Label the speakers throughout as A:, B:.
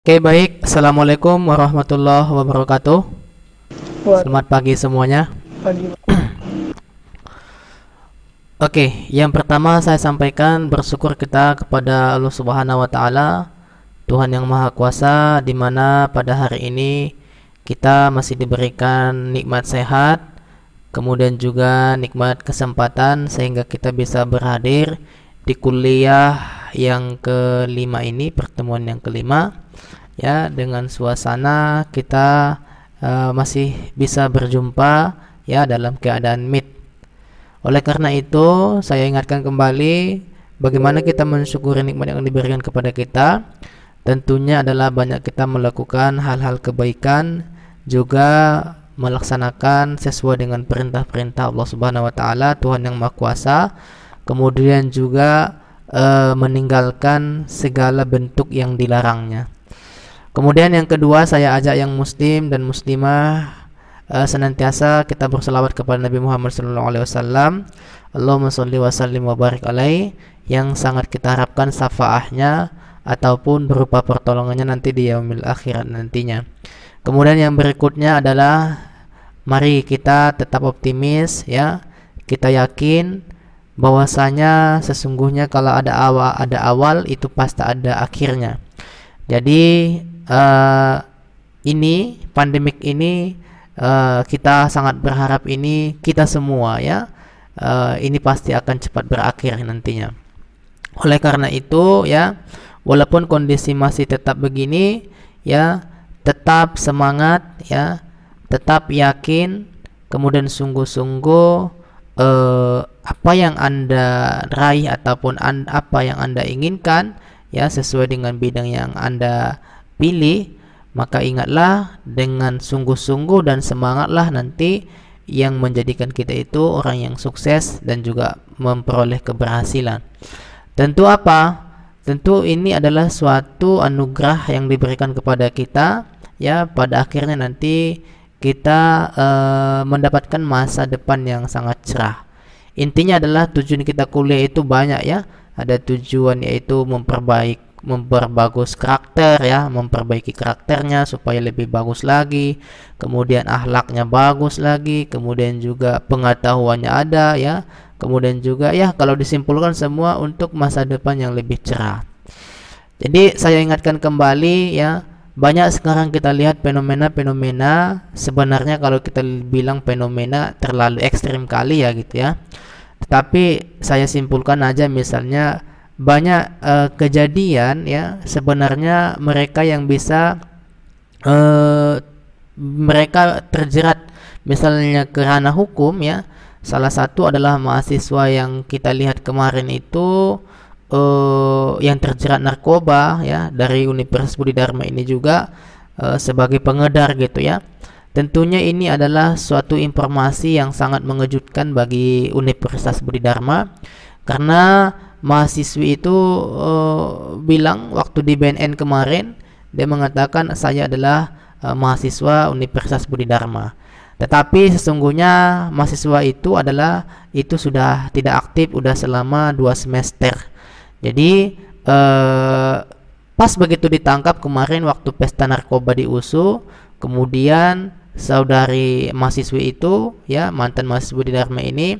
A: Oke, baik. Assalamualaikum warahmatullahi wabarakatuh.
B: Buat
A: Selamat pagi semuanya.
B: pagi.
A: Oke, yang pertama saya sampaikan bersyukur kita kepada Allah Subhanahu wa taala, Tuhan yang Maha Kuasa, di mana pada hari ini kita masih diberikan nikmat sehat, kemudian juga nikmat kesempatan sehingga kita bisa berhadir di kuliah yang kelima ini, pertemuan yang kelima. Ya, dengan suasana kita masih bisa berjumpa ya dalam keadaan meet. Oleh karena itu, saya ingatkan kembali bagaimana kita mensyukuri nikmat yang diberikan kepada kita. Tentunya adalah banyak kita melakukan hal-hal kebaikan, juga melaksanakan sesuai dengan perintah-perintah Allah Subhanahu wa taala, Tuhan yang Maha Kuasa. Kemudian juga meninggalkan segala bentuk yang dilarangnya. Kemudian yang kedua, saya ajak yang muslim dan muslimah senantiasa kita berselawat kepada Nabi Muhammad SAW. Allahumma sholli wa sallim wa barik alaihi, yang sangat kita harapkan syafaatnya ataupun berupa pertolongannya nanti di yaumil akhirat nantinya. Kemudian yang berikutnya adalah mari kita tetap optimis ya. Kita yakin bahwasanya sesungguhnya kalau ada awal itu pasti ada akhirnya. Jadi ini pandemik ini kita sangat berharap ini kita semua ya ini pasti akan cepat berakhir nantinya. Oleh karena itu ya, walaupun kondisi masih tetap begini ya, tetap semangat ya, tetap yakin, kemudian sungguh-sungguh apa yang Anda raih ataupun apa yang Anda inginkan ya, sesuai dengan bidang yang Anda pilih, maka ingatlah dengan sungguh-sungguh dan semangatlah nanti yang menjadikan kita itu orang yang sukses dan juga memperoleh keberhasilan. Tentu apa? Tentu ini adalah suatu anugerah yang diberikan kepada kita ya, pada akhirnya nanti kita mendapatkan masa depan yang sangat cerah. Intinya adalah tujuan kita kuliah itu banyak ya. Ada tujuan yaitu memperbagus karakter ya, memperbaiki karakternya supaya lebih bagus lagi, kemudian akhlaknya bagus lagi, kemudian juga pengetahuannya ada ya, kemudian juga ya kalau disimpulkan semua untuk masa depan yang lebih cerah. Jadi saya ingatkan kembali ya, banyak sekarang kita lihat fenomena-fenomena, sebenarnya kalau kita bilang fenomena terlalu ekstrim kali ya gitu ya. Tetapi saya simpulkan aja, misalnya banyak kejadian ya, sebenarnya mereka yang bisa mereka terjerat misalnya ke ranah hukum ya. Salah satu adalah mahasiswa yang kita lihat kemarin itu yang terjerat narkoba ya, dari Universitas Budi Dharma ini juga sebagai pengedar gitu ya. Tentunya ini adalah suatu informasi yang sangat mengejutkan bagi Universitas Budi Dharma, karena mahasiswi itu bilang waktu di BNN kemarin, dia mengatakan saya adalah mahasiswa Universitas Budi Dharma. Tetapi sesungguhnya mahasiswa itu sudah tidak aktif udah selama 2 semester. Jadi pas begitu ditangkap kemarin waktu pesta narkoba di USU, kemudian saudari mahasiswi itu ya, mantan mahasiswa di Dharma ini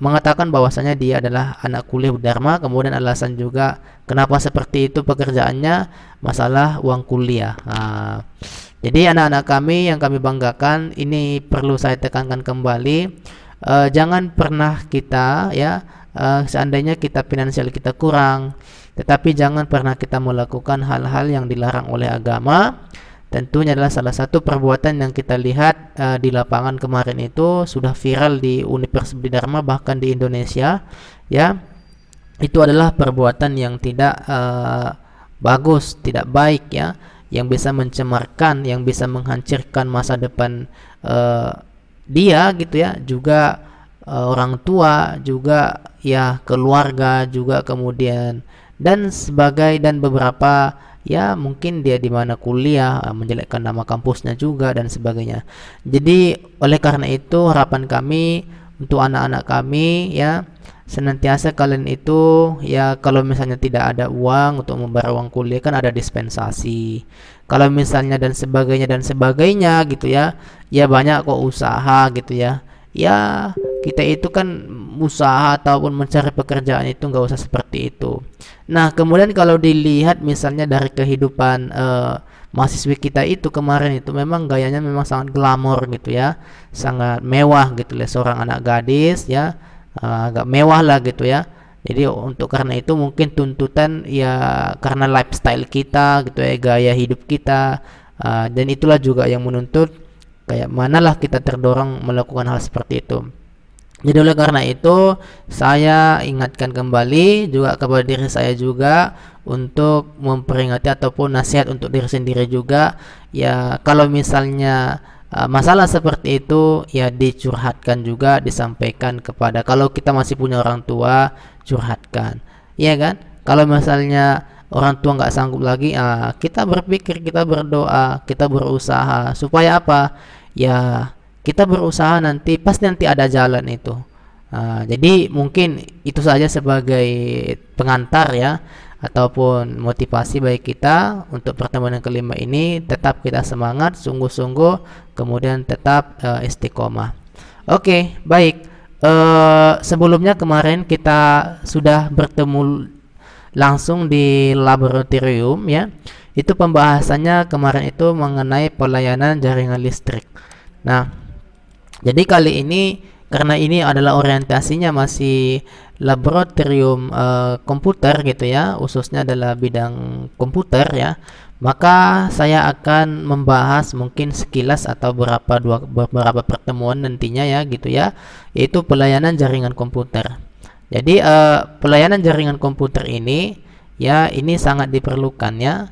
A: mengatakan bahwasanya dia adalah anak kuliah Dharma. Kemudian alasan juga kenapa seperti itu pekerjaannya, masalah uang kuliah. Jadi anak-anak kami yang kami banggakan, ini perlu saya tekankan kembali, jangan pernah kita ya, seandainya kita finansial kita kurang, tetapi jangan pernah kita melakukan hal-hal yang dilarang oleh agama. Tentunya adalah salah satu perbuatan yang kita lihat di lapangan kemarin itu sudah viral di Universitas Budi Dharma, bahkan di Indonesia ya. Itu adalah perbuatan yang tidak bagus, tidak baik ya, yang bisa mencemarkan, yang bisa menghancurkan masa depan dia gitu ya, juga orang tua, juga ya keluarga juga, kemudian dan sebagai dan beberapa ya, mungkin dia di mana kuliah menjelekkan nama kampusnya juga dan sebagainya. Jadi oleh karena itu harapan kami untuk anak-anak kami ya, senantiasa kalian itu ya, kalau misalnya tidak ada uang untuk membayar uang kuliah kan ada dispensasi. Kalau misalnya dan sebagainya gitu ya, ya banyak kok usaha gitu ya. Ya kita itu kan usaha ataupun mencari pekerjaan itu nggak usah seperti itu. Nah kemudian kalau dilihat misalnya dari kehidupan mahasiswi kita itu kemarin itu memang gayanya memang sangat glamor gitu ya, sangat mewah gitu ya, seorang anak gadis ya, agak mewah lah gitu ya. Jadi untuk karena itu mungkin tuntutan ya karena lifestyle kita gitu ya, gaya hidup kita, dan itulah juga yang menuntut kayak manalah kita terdorong melakukan hal seperti itu. Jadi oleh karena itu saya ingatkan kembali juga kepada diri saya juga untuk memperingati ataupun nasihat untuk diri sendiri juga ya, kalau misalnya masalah seperti itu ya dicurhatkan juga, disampaikan kepada, kalau kita masih punya orang tua curhatkan ya kan. Kalau misalnya orang tua nggak sanggup lagi, kita berpikir, kita berdoa, kita berusaha supaya apa ya, kita berusaha nanti pasti nanti ada jalan itu. Jadi mungkin itu saja sebagai pengantar ya, ataupun motivasi bagi kita untuk pertemuan yang kelima ini. Tetap kita semangat, sungguh-sungguh, kemudian tetap istiqomah. Oke, baik. Sebelumnya kemarin kita sudah bertemu langsung di laboratorium ya. Itu pembahasannya kemarin itu mengenai pelayanan jaringan listrik. Nah, jadi kali ini karena ini adalah orientasinya masih laboratorium komputer gitu ya, khususnya adalah bidang komputer ya, maka saya akan membahas mungkin sekilas atau beberapa pertemuan nantinya ya gitu ya, yaitu pelayanan jaringan komputer. Jadi pelayanan jaringan komputer ini ya ini sangat diperlukan ya.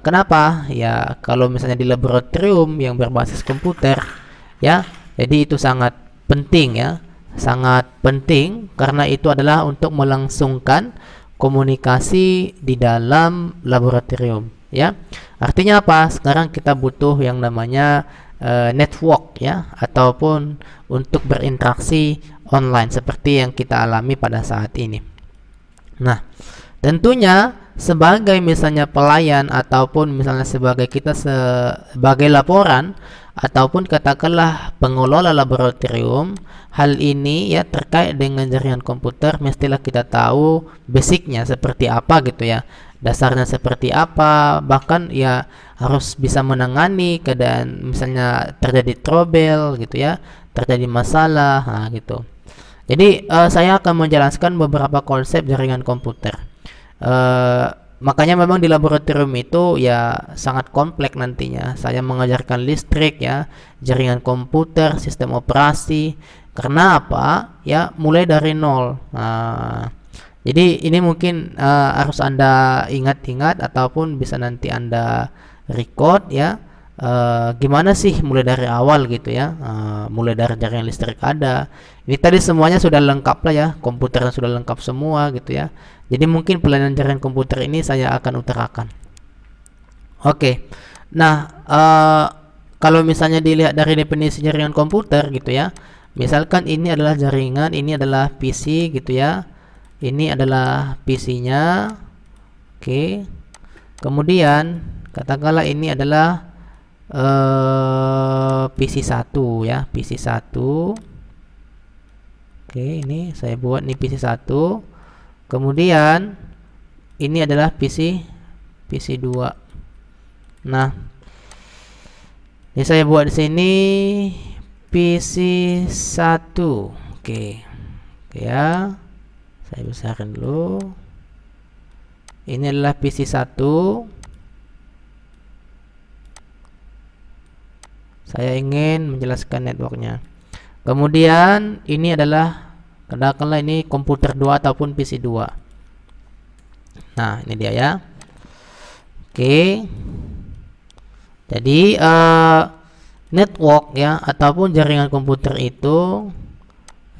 A: Kenapa? Ya kalau misalnya di laboratorium yang berbasis komputer ya, jadi itu sangat penting ya, sangat penting karena itu adalah untuk melangsungkan komunikasi di dalam laboratorium ya. Artinya apa? Sekarang kita butuh yang namanya network ya, ataupun untuk berinteraksi online seperti yang kita alami pada saat ini. Nah, tentunya sebagai misalnya pelayan ataupun misalnya sebagai kita sebagai laporan ataupun katakanlah pengelola laboratorium, hal ini ya terkait dengan jaringan komputer mestilah kita tahu basicnya seperti apa gitu ya, dasarnya seperti apa, bahkan ya harus bisa menangani keadaan misalnya terjadi trouble gitu ya, terjadi masalah gitu. Jadi saya akan menjelaskan beberapa konsep jaringan komputer. Makanya memang di laboratorium itu ya sangat kompleks nantinya. Saya mengajarkan listrik ya, jaringan komputer, sistem operasi. Karena apa? Ya mulai dari nol. Jadi ini mungkin harus Anda ingat-ingat ataupun bisa nanti Anda record ya. Gimana sih mulai dari awal gitu ya, mulai dari jaringan listrik ada. Ini tadi semuanya sudah lengkap lah ya, komputernya sudah lengkap semua gitu ya. Jadi mungkin pelayanan jaringan komputer ini saya akan utarakan. Oke. Nah, kalau misalnya dilihat dari definisi jaringan komputer gitu ya, misalkan ini adalah jaringan, ini adalah PC gitu ya, ini adalah PC-nya. Oke. Kemudian katakanlah ini adalah PC 1 ya, PC 1. Oke, ini saya buat nih PC 1. Kemudian ini adalah PC 2. Nah, ini saya buat di sini PC 1. Oke ya. Saya besarin dulu. Ini adalah PC 1. Saya ingin menjelaskan networknya. Kemudian ini adalah katakanlah ini komputer 2 ataupun PC 2. Nah, ini dia ya. Oke. Jadi network ya ataupun jaringan komputer itu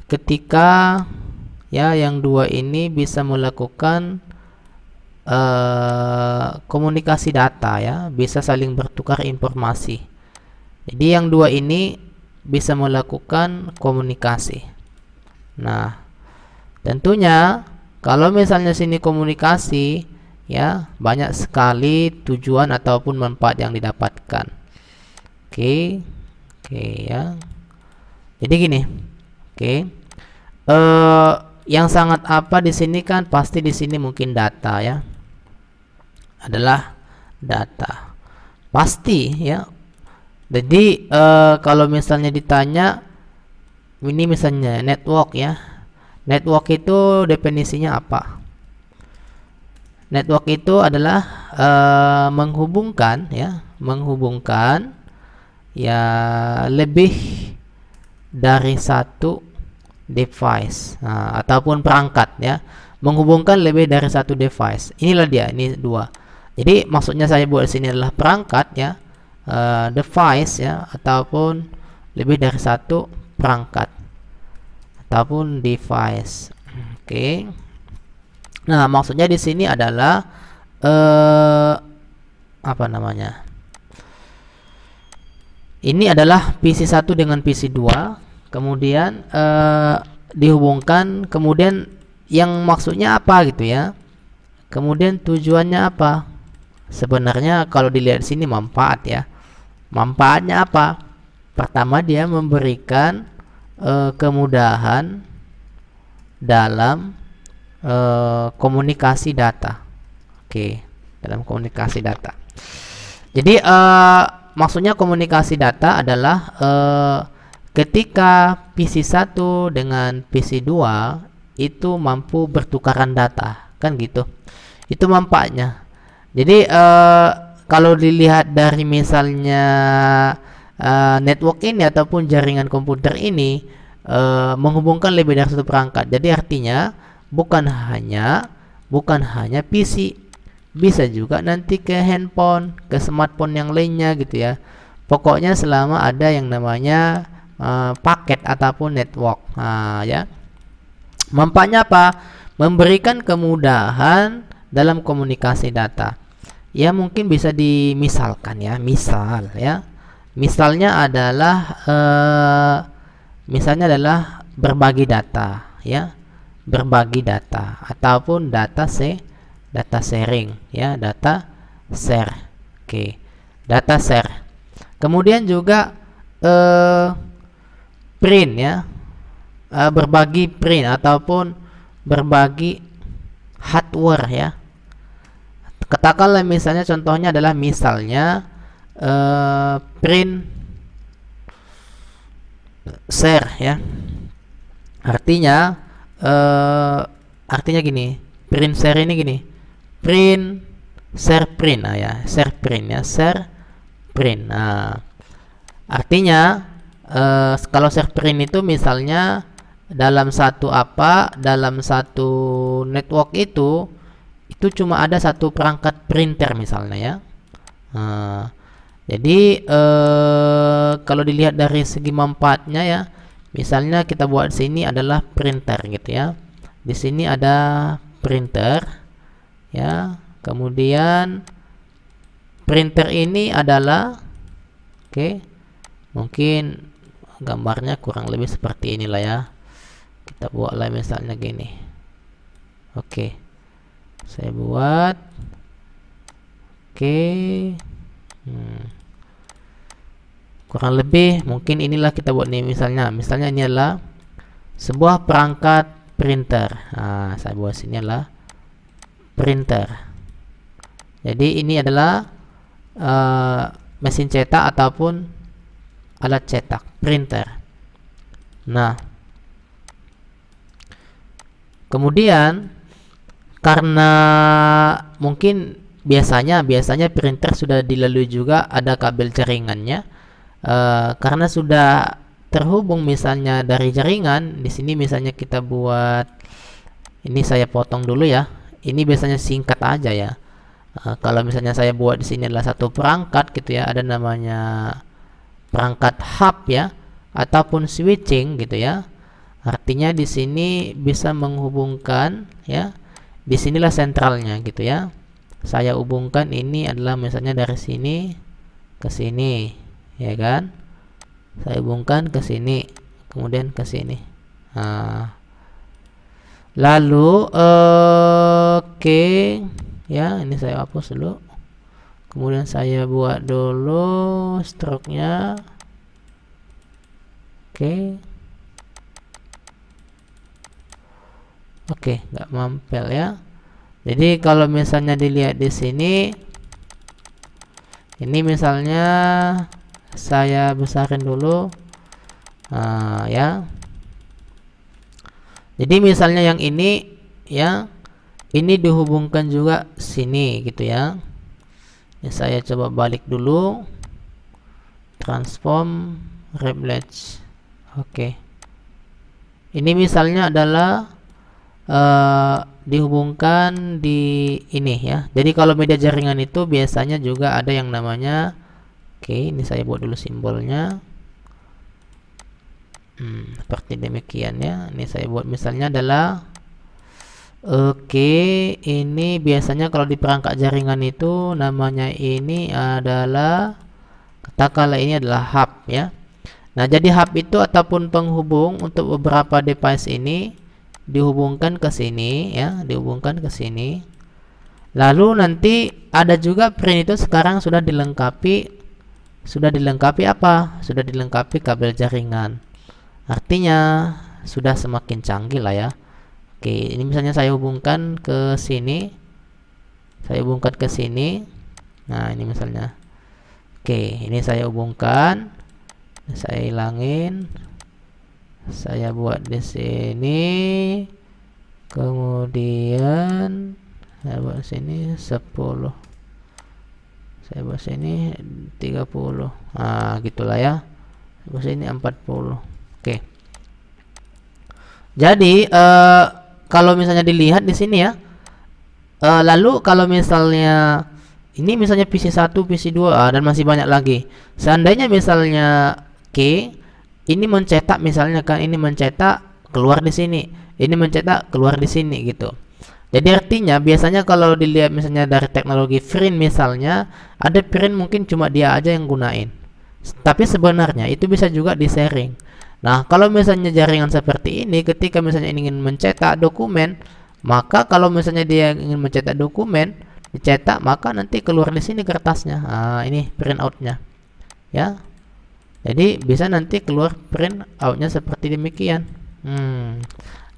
A: ketika ya yang dua ini bisa melakukan komunikasi data ya, bisa saling bertukar informasi. Jadi yang dua ini bisa melakukan komunikasi. Nah, Tentunya kalau misalnya sini komunikasi, ya banyak sekali tujuan ataupun manfaat yang didapatkan. Oke, oke ya. Jadi gini, oke. Yang sangat apa di sini kan pasti di sini mungkin data ya, adalah data pasti ya. Jadi kalau misalnya ditanya ini misalnya network ya, network itu definisinya apa? Network itu adalah menghubungkan ya, menghubungkan ya lebih dari satu device ataupun perangkat ya, menghubungkan lebih dari satu device. Inilah dia, ini dua. Jadi maksudnya saya buat sini adalah perangkat ya, device ya, ataupun lebih dari satu perangkat ataupun device. Oke. Nah, maksudnya di sini adalah apa namanya? Ini adalah PC1 dengan PC2, kemudian dihubungkan, kemudian yang maksudnya apa gitu ya? Kemudian tujuannya apa? Sebenarnya kalau dilihat sini manfaat ya. Manfaatnya apa? Pertama, dia memberikan kemudahan dalam komunikasi data. Oke, dalam komunikasi data. Jadi maksudnya komunikasi data adalah ketika PC1 dengan PC2 itu mampu bertukaran data, kan gitu. Itu manfaatnya. Jadi kalau dilihat dari misalnya network ini ataupun jaringan komputer ini menghubungkan lebih dari satu perangkat. Jadi artinya bukan hanya PC, bisa juga nanti ke handphone, ke smartphone yang lainnya gitu ya. Pokoknya selama ada yang namanya paket ataupun network. Ya. Manfaatnya apa? Memberikan kemudahan dalam komunikasi data. Ya mungkin bisa dimisalkan ya, misal ya. Misalnya adalah berbagi data ya. Berbagi data ataupun data sharing ya, data share. Oke. Data share. Kemudian juga print ya. Berbagi print ataupun berbagi hardware ya. Katakanlah misalnya contohnya adalah misalnya print share ya. Artinya gini, print share ini gini, print share print ya, share print ya, share print. Artinya kalau share print itu misalnya dalam satu network itu cuma ada satu perangkat printer misalnya ya. Jadi kalau dilihat dari segi manfaatnya ya, misalnya kita buat sini adalah printer gitu ya. Di sini ada printer ya. Kemudian printer ini adalah mungkin gambarnya kurang lebih seperti inilah ya. Kita buatlah misalnya gini. Saya buat. Kurang lebih mungkin inilah kita buat nih, misalnya ini adalah sebuah perangkat printer. Saya buat sini adalah printer. Jadi ini adalah mesin cetak ataupun alat cetak, printer. Nah, kemudian karena mungkin biasanya printer sudah dilalui juga ada kabel jaringannya. Karena sudah terhubung misalnya dari jaringan, di sini misalnya kita buat ini, saya potong dulu ya. Ini biasanya singkat aja ya. Kalau misalnya saya buat di sini adalah satu perangkat gitu ya, ada namanya perangkat hub ya, ataupun switching gitu ya. Artinya di sini bisa menghubungkan ya. Disinilah sentralnya gitu ya. Saya hubungkan ini adalah misalnya dari sini ke sini, ya kan? Saya hubungkan ke sini, kemudian ke sini. Lalu oke, ya ini saya hapus dulu. Kemudian saya buat dulu stroke-nya. Oke, nggak mampel ya. Jadi kalau misalnya dilihat di sini, ini misalnya saya besarin dulu, ya. Jadi misalnya yang ini, ya, ini dihubungkan juga sini gitu ya. Ini saya coba balik dulu, transform Repledge. Oke. Ini misalnya adalah dihubungkan di ini ya. Jadi kalau media jaringan itu biasanya juga ada yang namanya, ini saya buat dulu simbolnya. Seperti demikian ya. Ini saya buat misalnya adalah ini biasanya kalau di perangkat jaringan itu namanya ini adalah, katakanlah ini adalah hub ya. Nah, jadi hub itu ataupun penghubung untuk beberapa device ini dihubungkan ke sini ya, dihubungkan ke sini. Lalu nanti ada juga print itu sekarang sudah dilengkapi apa? Sudah dilengkapi kabel jaringan. Artinya sudah semakin canggih lah ya. Ini misalnya saya hubungkan ke sini. Saya hubungkan ke sini. Nah, ini misalnya. Ini saya hubungkan. Saya hilangin. Saya buat di sini. Kemudian saya buat sini 10. Saya buat sini 30. Gitulah ya. Buat sini 40. Jadi kalau misalnya dilihat di sini ya. Lalu kalau misalnya ini misalnya PC 1, PC 2 dan masih banyak lagi. Seandainya misalnya ini mencetak misalnya kan, ini mencetak keluar di sini, ini mencetak keluar di sini gitu. Jadi artinya biasanya kalau dilihat misalnya dari teknologi print misalnya, ada print mungkin cuma dia aja yang gunain. Tapi sebenarnya itu bisa juga di-sharing. Nah, kalau misalnya jaringan seperti ini, ketika misalnya ingin mencetak dokumen, maka kalau misalnya dia ingin mencetak dokumen, dicetak, maka nanti keluar di sini kertasnya. Ini print out-nya. Ya. Jadi bisa nanti keluar print out-nya seperti demikian.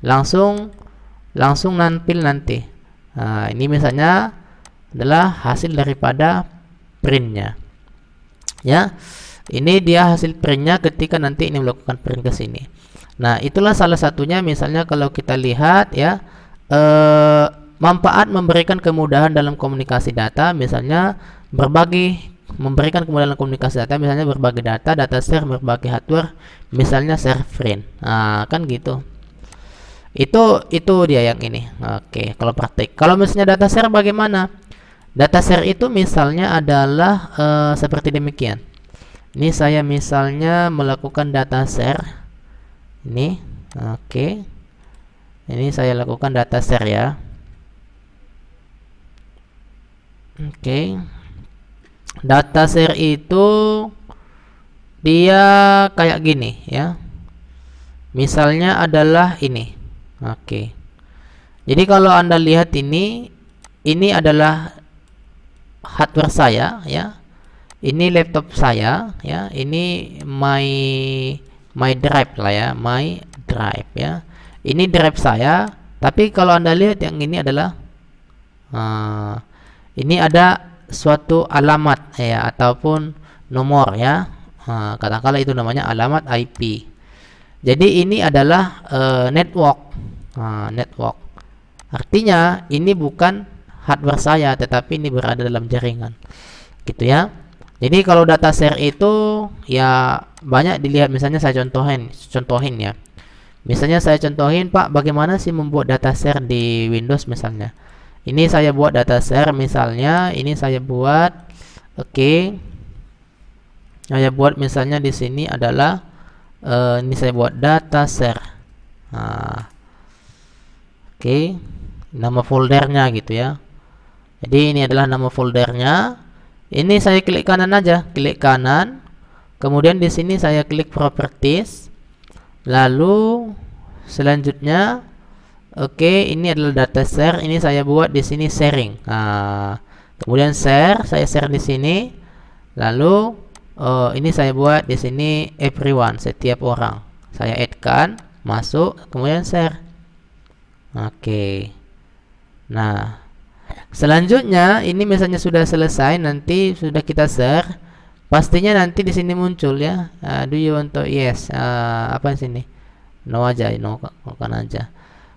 A: Langsung nampil nanti. Ini misalnya adalah hasil daripada printnya. Ya. Ini dia hasil printnya ketika nanti ini melakukan print ke sini. Nah, itulah salah satunya misalnya kalau kita lihat ya, manfaat memberikan kemudahan dalam komunikasi data, misalnya memberikan kemudahan dalam komunikasi data, misalnya berbagi data share, berbagi hardware, misalnya share print. Kan gitu. Itu dia yang ini. Kalau praktik. Kalau misalnya data share bagaimana? Data share itu misalnya adalah seperti demikian. Ini saya misalnya melakukan data share. Ini, ini saya lakukan data share ya. Data share itu dia kayak gini ya. Misalnya adalah ini. Jadi kalau Anda lihat ini adalah hardware saya ya. Ini laptop saya ya. Ini my drive lah ya, my drive ya. Ini drive saya. Tapi kalau Anda lihat yang ini adalah ini ada suatu alamat ya, ataupun nomor ya. Katakanlah itu namanya alamat IP. Jadi ini adalah network. Network. Artinya ini bukan hardware saya, tetapi ini berada dalam jaringan. Gitu ya. Jadi kalau data share itu ya banyak dilihat, misalnya saya contohin ya. Misalnya saya contohin, Pak, bagaimana sih membuat data share di Windows misalnya. Ini saya buat data share misalnya, ini saya buat saya buat misalnya di sini adalah ini saya buat data share. Nama foldernya gitu ya. Jadi ini adalah nama foldernya. Ini saya klik kanan aja, klik kanan. Kemudian di sini saya klik properties. Lalu selanjutnya Oke, ini adalah data share. Ini saya buat di sini sharing. Nah, kemudian share, saya share di sini. Lalu ini saya buat di sini everyone, setiap orang. Saya add-kan, masuk, kemudian share. Oke. Nah, selanjutnya ini misalnya sudah selesai, nanti sudah kita share. Pastinya nanti di sini muncul ya. Do you want to yes? Apa di sini? No aja, no kan aja.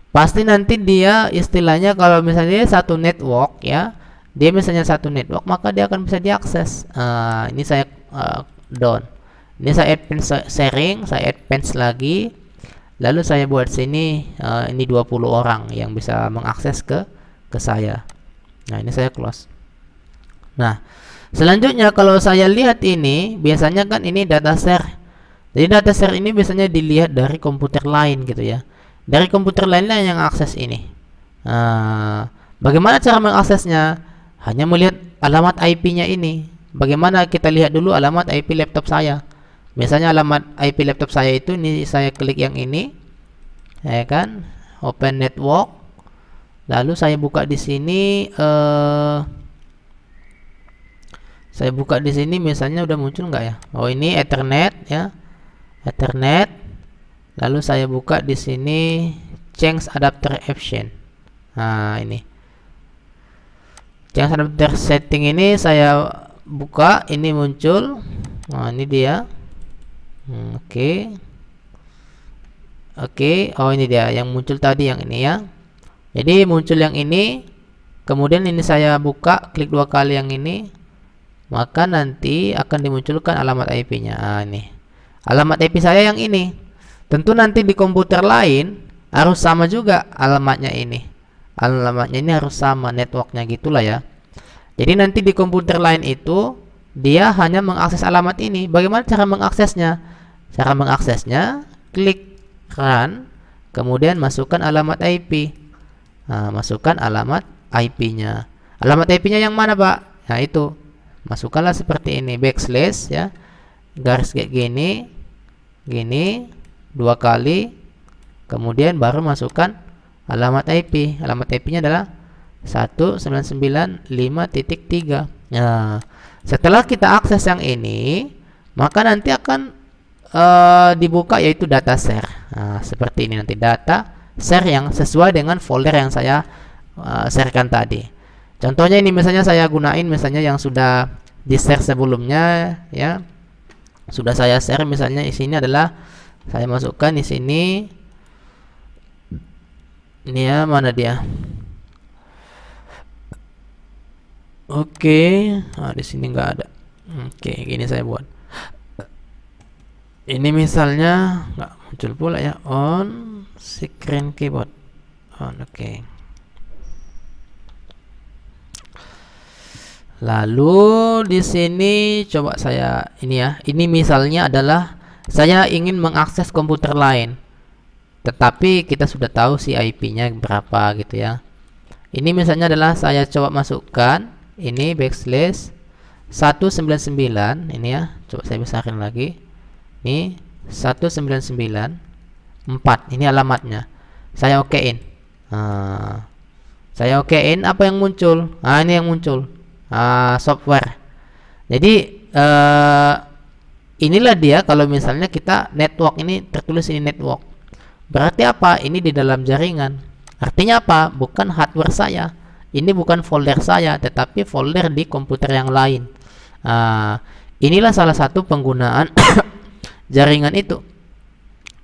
A: Pasti nanti dia istilahnya kalau misalnya satu network ya, dia misalnya satu network, maka dia akan bisa diakses. Ini saya down. Ini saya add pens sharing, saya add pens lagi. Lalu saya buat sini ini 20 orang yang bisa mengakses ke saya. Nah, ini saya close. Nah, selanjutnya kalau saya lihat ini, biasanya kan ini data share. Jadi data share ini biasanya dilihat dari komputer lain gitu ya. Dari komputer lainnya yang akses ini. Bagaimana cara mengaksesnya? Hanya melihat alamat IP-nya ini. Bagaimana kita lihat dulu alamat IP laptop saya. Misalnya alamat IP laptop saya itu, ini saya klik yang ini, ya kan? Open network. Lalu saya buka di sini. Saya buka di sini, misalnya udah muncul nggak ya? Oh, ini Ethernet ya, Ethernet. Lalu saya buka di sini change adapter option. Nah, ini change adapter setting ini saya buka, ini muncul. Nah, ini dia. Oke. Oh, ini dia yang muncul tadi, yang ini ya. Jadi muncul yang ini. Kemudian ini saya buka, klik 2 kali yang ini, maka nanti akan dimunculkan alamat IP-nya. Ini alamat IP saya yang ini. Tentu nanti di komputer lain harus sama juga alamatnya ini. Alamatnya ini harus sama, networknya gitulah ya. Jadi nanti di komputer lain itu dia hanya mengakses alamat ini. Bagaimana cara mengaksesnya? Cara mengaksesnya klik run, kemudian masukkan alamat IP. Nah, masukkan alamat IP-nya. Alamat IP-nya yang mana, Pak? Nah, itu. Masukkanlah seperti ini, backslash ya. Garis kayak gini. Gini. 2 kali, kemudian baru masukkan alamat IP. Alamat IP-nya adalah 199.5.3. Nah, setelah kita akses yang ini, maka nanti akan dibuka yaitu data share. Nah, seperti ini nanti data share yang sesuai dengan folder yang saya sharekan tadi. Contohnya ini misalnya saya gunain misalnya yang sudah di share sebelumnya ya. Sudah saya share, misalnya di sini adalah saya masukkan di sini. Ini ya, mana dia? Oke, nah, di sini nggak ada. Oke, gini saya buat. Ini misalnya nggak muncul pula ya. On screen keyboard. On, oke. Lalu di sini coba saya ini ya. Ini misalnya adalah saya ingin mengakses komputer lain, tetapi kita sudah tahu si IP-nya berapa gitu ya. Ini misalnya adalah saya coba masukkan ini backslash 199 ini ya. Coba saya besarin lagi. Ini 199.4. Ini alamatnya. Saya okein. Saya okein, apa yang muncul? Nah, ini yang muncul. Software. Jadi inilah dia kalau misalnya kita network, ini tertulis ini network. Berarti apa? Ini di dalam jaringan. Artinya apa? Bukan hardware saya. Ini bukan folder saya, tetapi folder di komputer yang lain. Inilah salah satu penggunaan jaringan itu.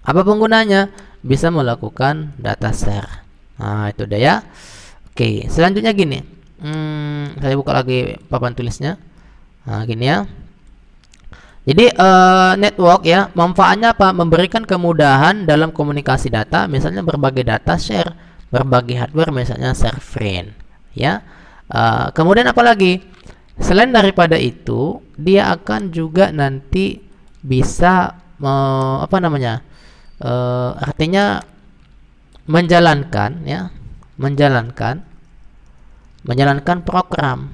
A: Apa penggunanya? Bisa melakukan data share. Nah, itu dia ya. Oke, selanjutnya gini. Saya buka lagi papan tulisnya. Nah, gini ya. Jadi network ya, manfaatnya apa? Memberikan kemudahan dalam komunikasi data, misalnya berbagai data share, berbagai hardware, misalnya share frame, ya. Kemudian apa lagi? Selain daripada itu, dia akan juga nanti bisa apa namanya? Artinya menjalankan ya, menjalankan program.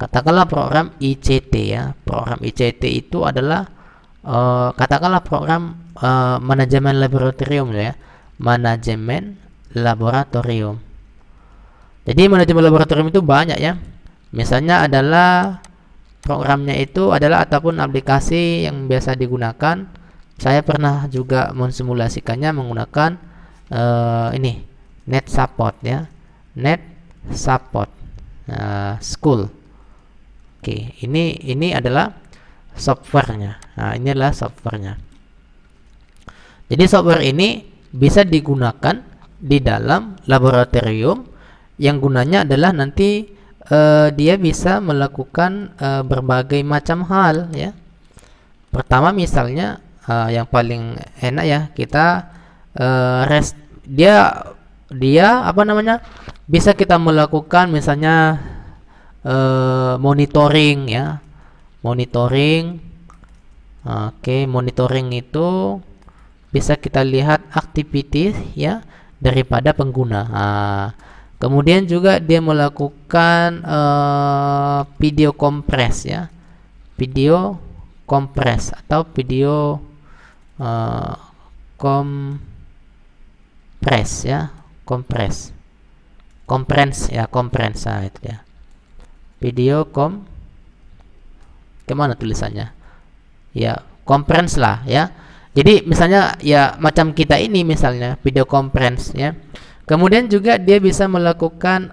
A: Katakanlah program ICT ya. Program ICT itu adalah katakanlah program manajemen laboratorium ya. manajemen laboratorium. Jadi manajemen laboratorium itu banyak ya. Misalnya adalah programnya itu adalah ataupun aplikasi yang biasa digunakan. Saya pernah juga mensimulasikannya menggunakan ini net support ya, net support school. Oke, ini adalah softwarenya. Nah, ini adalah softwarenya. Jadi software ini bisa digunakan di dalam laboratorium yang gunanya adalah nanti dia bisa melakukan berbagai macam hal ya. Pertama misalnya yang paling enak ya, kita dia apa namanya, bisa kita melakukan misalnya monitoring ya, monitoring. Oke, monitoring itu bisa kita lihat aktivitas ya daripada pengguna. Kemudian juga dia melakukan video kompres ya, video kompres atau video kompres ya, kompres ya, kompres itu ya, video kemana tulisannya ya, kompres lah ya. Jadi misalnya ya macam kita ini misalnya video conference ya. Kemudian juga dia bisa melakukan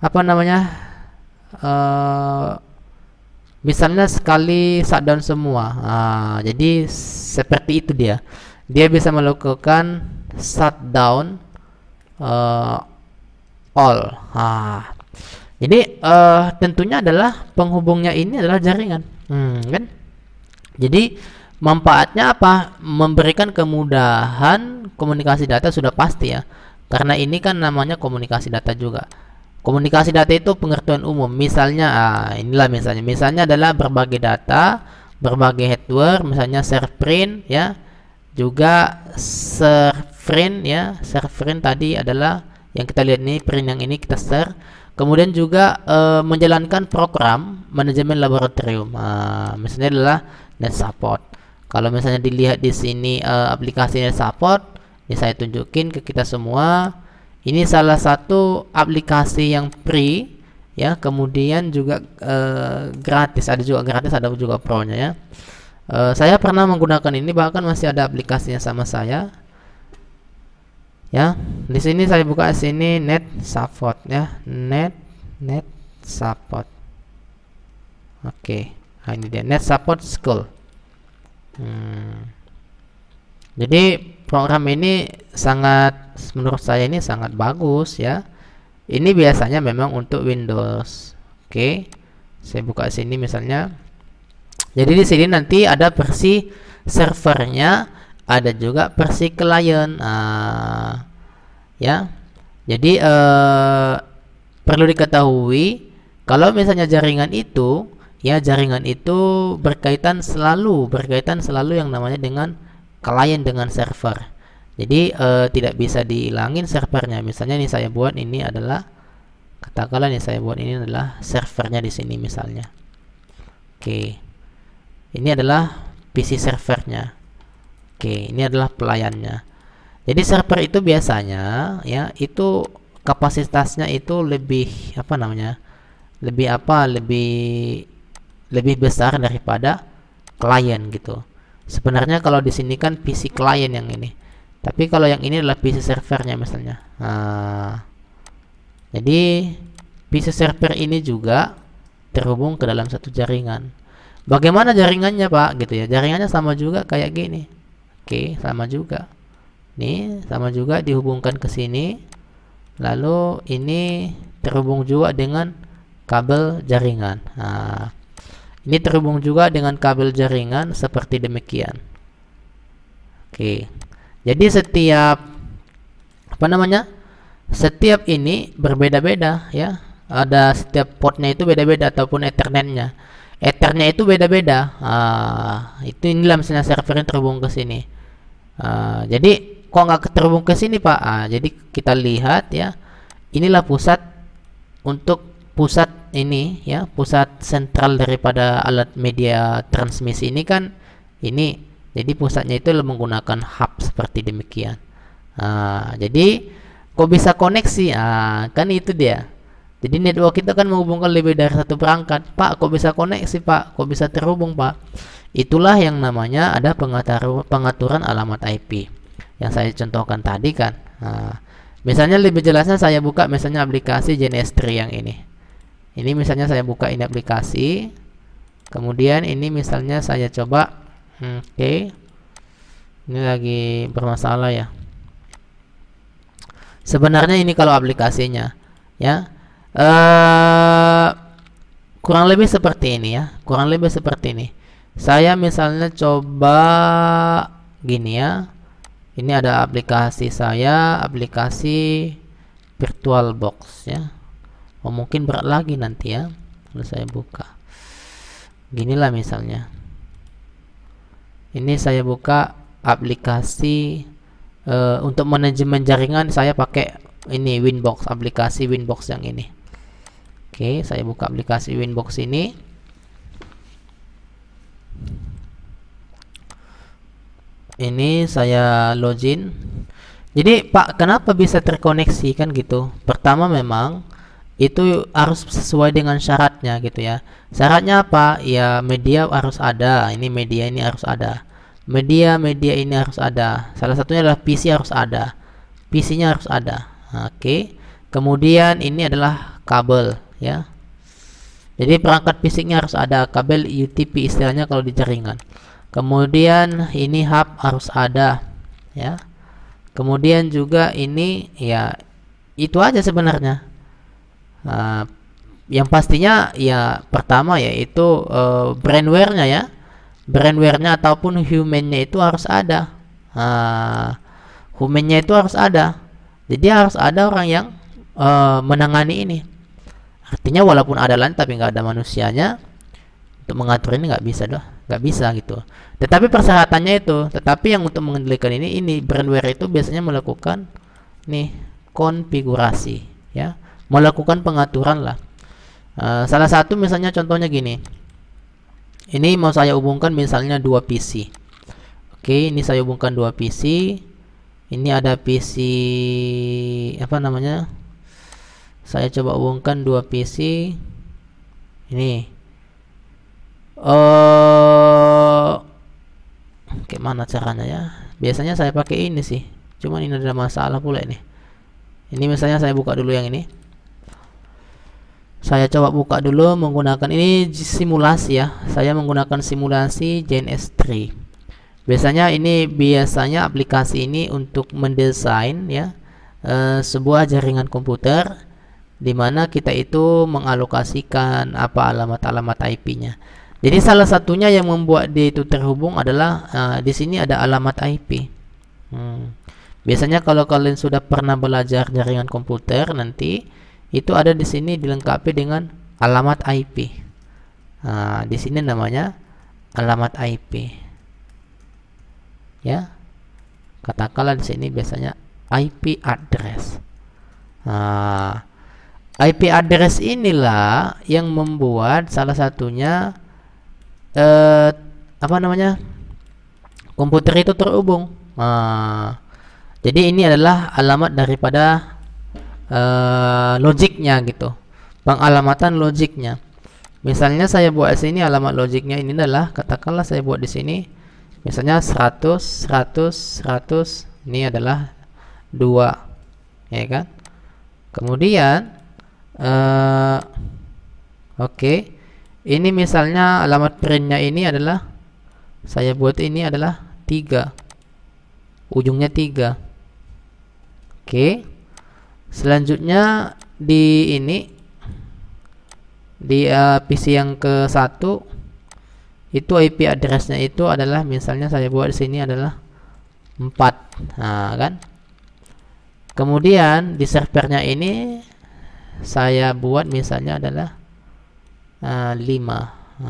A: apa namanya, misalnya sekali shutdown semua. Jadi seperti itu dia. Dia bisa melakukan shutdown all. Jadi tentunya adalah penghubungnya ini adalah jaringan, kan? Jadi manfaatnya apa? Memberikan kemudahan komunikasi data sudah pasti ya. Karena ini kan namanya komunikasi data juga. Komunikasi data itu pengertian umum. Misalnya inilah misalnya adalah berbagai data, berbagai hardware, misalnya serprint ya. Juga serprint ya. Serprint tadi adalah yang kita lihat nih, print yang ini kita share. Kemudian juga menjalankan program manajemen laboratorium. Misalnya adalah net support. Kalau misalnya dilihat di sini aplikasi net support, ini saya tunjukin ke kita semua. Ini salah satu aplikasi yang free ya, kemudian juga gratis, ada juga gratis, ada juga pro-nya ya. Saya pernah menggunakan ini, bahkan masih ada aplikasinya sama saya. Ya, di sini saya buka sini net support ya, net support. Oke, nah ini dia net support school. Jadi program ini sangat, menurut saya ini sangat bagus ya. Ini biasanya memang untuk Windows. Oke, saya buka sini misalnya. Jadi di sini nanti ada versi servernya, ada juga versi klien. Ya, jadi perlu diketahui kalau misalnya jaringan itu ya, jaringan itu selalu berkaitan yang namanya dengan klien dengan server. Jadi tidak bisa dihilangin servernya. Misalnya ini saya buat ini adalah, katakanlah nih saya buat ini adalah servernya di sini misalnya. Oke. Ini adalah PC servernya. Oke, ini adalah pelayannya. Jadi server itu biasanya ya itu kapasitasnya itu lebih apa namanya? Lebih besar daripada klien gitu. Sebenarnya kalau di sini kan PC klien yang ini, tapi kalau yang ini adalah PC servernya misalnya. Jadi PC server ini juga terhubung ke dalam satu jaringan. Bagaimana jaringannya Pak? Gitu ya. Jaringannya sama juga kayak gini. Oke, sama juga. Nih, sama juga dihubungkan ke sini. Lalu ini terhubung juga dengan kabel jaringan. Ini terhubung juga dengan kabel jaringan seperti demikian. Oke. Jadi setiap setiap ini berbeda-beda ya. Ada setiap portnya itu beda-beda ataupun ethernetnya. Ethernya itu beda-beda. Itu inilah misalnya servernya terhubung ke sini. Jadi kok nggak terhubung ke sini Pak? Jadi kita lihat ya. Inilah pusat ini ya, pusat sentral daripada alat media transmisi ini kan ini. Jadi pusatnya itu menggunakan hub seperti demikian. Jadi kok bisa koneksi? Kan itu dia. Jadi network itu kan menghubungkan lebih dari satu perangkat. Pak, kok bisa koneksi, Pak? Kok bisa terhubung, Pak? Itulah yang namanya ada pengaturan alamat IP yang saya contohkan tadi kan. Misalnya lebih jelasnya saya buka misalnya aplikasi GNS3 yang ini. Ini misalnya saya buka ini aplikasi. Kemudian ini misalnya saya coba. Oke. Ini lagi bermasalah ya. Sebenarnya ini kalau aplikasinya ya kurang lebih seperti ini ya, kurang lebih seperti ini. Saya misalnya coba gini ya. Ini ada aplikasi saya, aplikasi VirtualBox ya. Mungkin berat lagi nanti ya kalau saya buka. Ginilah misalnya. Ini saya buka aplikasi untuk manajemen jaringan, saya pakai ini Winbox, aplikasi Winbox yang ini. Oke, saya buka aplikasi Winbox ini. Ini saya login. Jadi Pak, kenapa bisa terkoneksi kan gitu? Pertama memang itu harus sesuai dengan syaratnya gitu ya. Syaratnya apa? Ya media harus ada. Ini media ini harus ada. Media ini harus ada. Salah satunya adalah PC harus ada. PC-nya harus ada. Oke. Kemudian ini adalah kabel ya. Jadi perangkat fisiknya harus ada, kabel UTP istilahnya kalau di jaringan. Kemudian ini hub harus ada ya. Kemudian juga ini ya itu aja sebenarnya. Yang pastinya ya pertama yaitu brandware-nya ya. Brandware-nya ataupun human-nya itu harus ada. Human-nya itu harus ada. Jadi harus ada orang yang menangani ini. Artinya walaupun ada LAN tapi nggak ada manusianya, untuk mengatur ini nggak bisa doh, nggak bisa gitu. Tetapi persyaratannya itu, tetapi yang untuk mengendalikan ini brandware itu biasanya melakukan nih konfigurasi ya, melakukan pengaturan lah. Salah satu misalnya contohnya gini. Ini mau saya hubungkan misalnya 2 PC. Oke, ini saya hubungkan 2 PC. Ini ada PC apa namanya? Saya coba hubungkan 2 PC. Ini. Gimana caranya ya? Biasanya saya pakai ini sih. Cuman ini ada masalah pula ini. Ini misalnya saya buka dulu yang ini. Saya coba buka dulu menggunakan ini simulasi ya. Saya menggunakan simulasi GNS3. Biasanya aplikasi ini untuk mendesain ya sebuah jaringan komputer di mana kita itu mengalokasikan apa alamat-alamat IP-nya. Jadi salah satunya yang membuat dia itu terhubung adalah di sini ada alamat IP. Biasanya kalau kalian sudah pernah belajar jaringan komputer nanti itu ada di sini dilengkapi dengan alamat IP. Di sini namanya alamat IP. Ya. Katakanlah di sini biasanya IP address. IP address inilah yang membuat salah satunya komputer itu terhubung. Jadi ini adalah alamat daripada logiknya gitu, pengalamatan logiknya. Misalnya saya buat sini alamat logiknya ini adalah, katakanlah saya buat di sini misalnya 100 ini adalah 2 ya kan. Kemudian oke, ini misalnya alamat printnya ini adalah saya buat ini adalah 3, ujungnya 3. Oke. Selanjutnya di ini di PC yang ke-1 itu IP addressnya itu adalah misalnya saya buat di sini adalah 4. Kan. Kemudian di servernya ini saya buat misalnya adalah 5.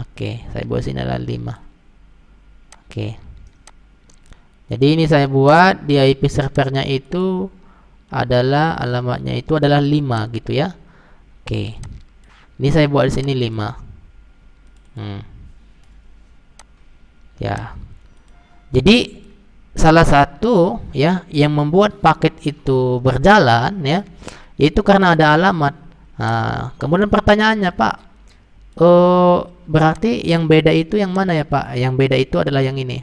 A: Oke, saya buat sini adalah 5. Oke. Jadi ini saya buat di IP servernya itu adalah alamatnya itu adalah 5 gitu ya. Oke. Ini saya buat di sini 5. Ya. Jadi salah satu ya yang membuat paket itu berjalan ya, itu karena ada alamat. Nah, kemudian pertanyaannya, Pak, berarti yang beda itu yang mana ya, Pak? Yang beda itu adalah yang ini.